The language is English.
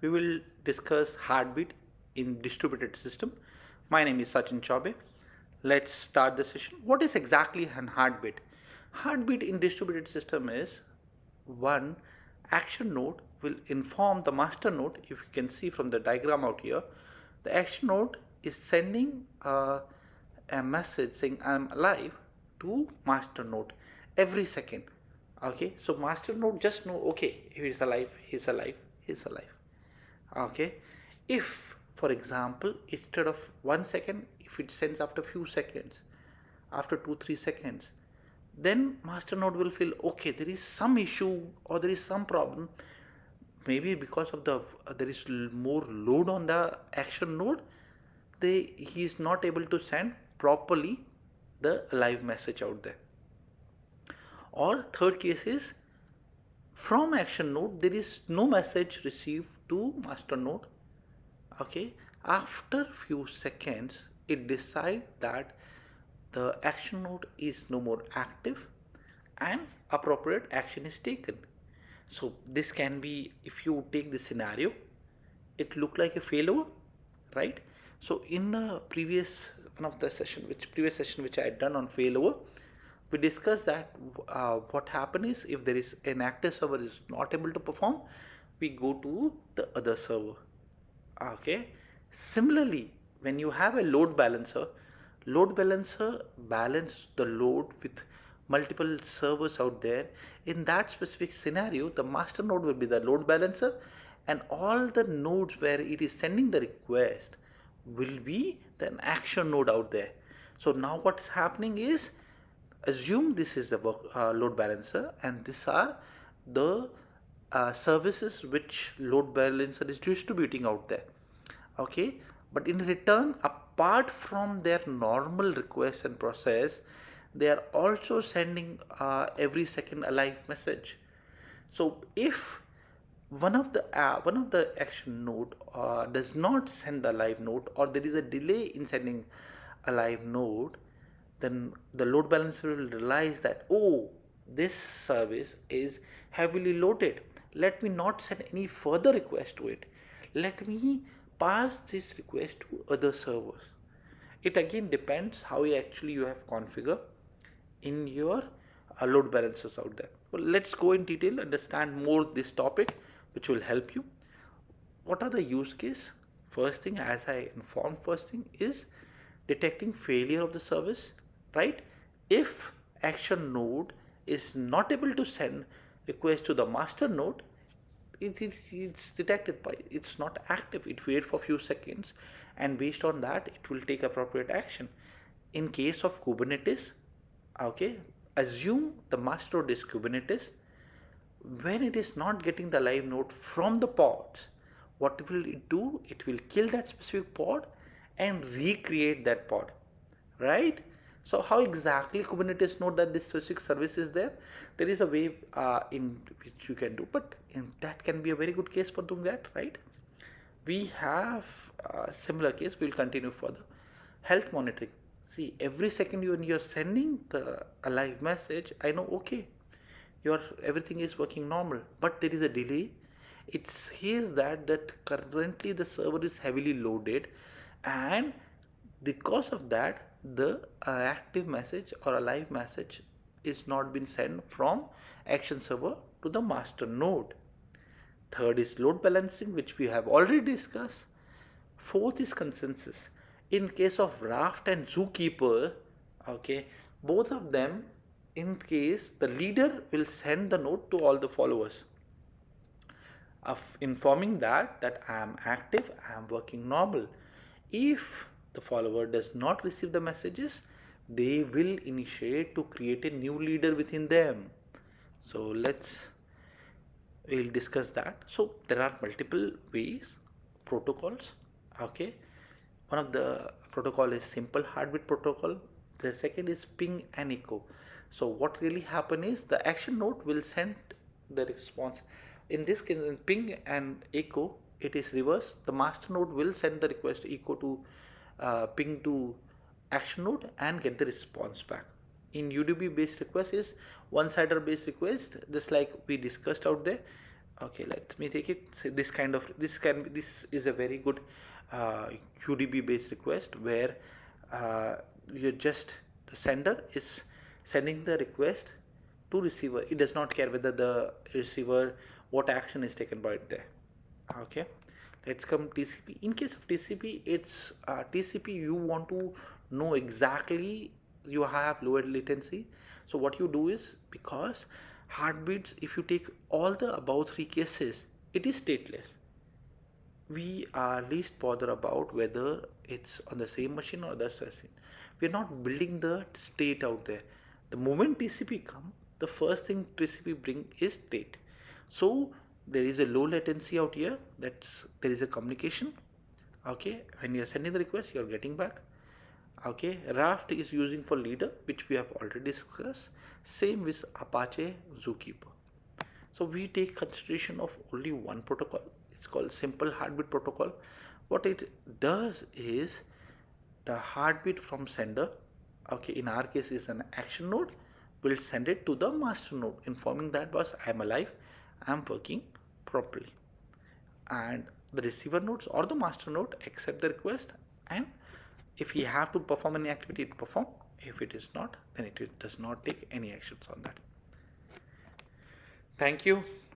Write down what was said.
we will discuss heartbeat in distributed system. My name is Sachin Chaube. Let's start the session. What is exactly an heartbeat? Heartbeat in distributed system is one action node will inform the master node. If you can see from the diagram out here, the action node is sending a message saying I'm alive to master node every second. Okay, so master node just know, okay, he's alive, he's alive, he's alive. Okay, if for example instead of 1 second, if it sends after few seconds, after 2 3 seconds, then master node will feel, okay, there is some issue or there is some problem, maybe because of the there is more load on the action node, he is not able to send properly the live message out there. Or third case is, from action node there is no message received to master node. Okay, after few seconds it decide that the action node is no more active and appropriate action is taken. So this can be, if you take this scenario, it look like a failure, right? So in the previous session which I had done on failure, we discussed that what happen is, if there is an active server is not able to perform, we go to the other server. Okay, similarly, when you have a load balancer balance the load with multiple servers out there. In that specific scenario, the master node will be the load balancer, and all the nodes where it is sending the request will be the action node out there. So now what's happening is, assume this is a load balancer and these are the services which load balancer is distributing out there. Okay, but in return, apart from their normal request and process, they are also sending every second a live message. So if one of the action node does not send the live node, or there is a delay in sending a live node, then the load balancer will realize that, oh, this service is heavily loaded, let me not send any further request to it, let me pass this request to other servers. It again depends how you have configured in your load balancers out there. Well, let's go in detail, understand more this topic, which will help you. What are the use case? First thing, as I informed, first thing is detecting failure of the service, right? If action node is not able to send request to the master node, it's detected by, it's not active, it wait for few seconds, and based on that it will take appropriate action. In case of Kubernetes, okay, assume the master node is Kubernetes. When it is not getting the live node from the pods, what will it do? It will kill that specific pod and recreate that pod, right? So how exactly Kubernetes know that this specific service is there? There is a way in which you can do, but that can be a very good case for doing that, right? We have a similar case. We will continue further. Health monitoring. See, every second when you're sending a live message, I know, okay, everything is working normal, but there is a delay. It says that currently the server is heavily loaded, and because of that the active message or a live message is not been sent from action server to the master node. Third is load balancing, which we have already discussed. Fourth is consensus. In case of Raft and Zookeeper, okay, both of them, in case the leader will send the note to all the followers of informing that I am active, I am working normal. If the follower does not receive the messages, they will initiate to create a new leader within them. So we'll discuss that. So there are multiple ways, protocols. Okay, one of the protocol is simple heartbeat protocol. The second is ping and echo. So what really happen is, the action node will send the response. In this case, in ping and echo, it is reverse. The master node will send the request echo to ping to action node and get the response back. In UDP based request is one-sided based request, just like we discussed out there. Okay, let me take it. So this is a very good uh, UDP based request where uh, you're just the sender is sending the request to receiver. It does not care whether the receiver what action is taken by it there. Okay, let's come TCP. In case of TCP, it's TCP. You want to know exactly you have lower latency. So what you do is, because heartbeats, if you take all the above three cases, it is stateless. We are least bothered about whether it's on the same machine or the machine. We're not building the state out there. The moment TCP come, the first thing TCP bring is state. So there is a low latency out here. That's there is a communication. Okay, when you're sending the request, you're getting back. Okay, Raft is using for leader, which we have already discussed. Same with Apache Zookeeper. So we take consideration of only one protocol. It's called simple heartbeat protocol. What it does is the heartbeat from sender, okay, in our case is an action node, will send it to the master node, informing that boss, I am alive, I am working properly. And the receiver nodes or the master node accept the request, and if he have to perform any activity, it perform. If it is not, then it does not take any actions on that. Thank you.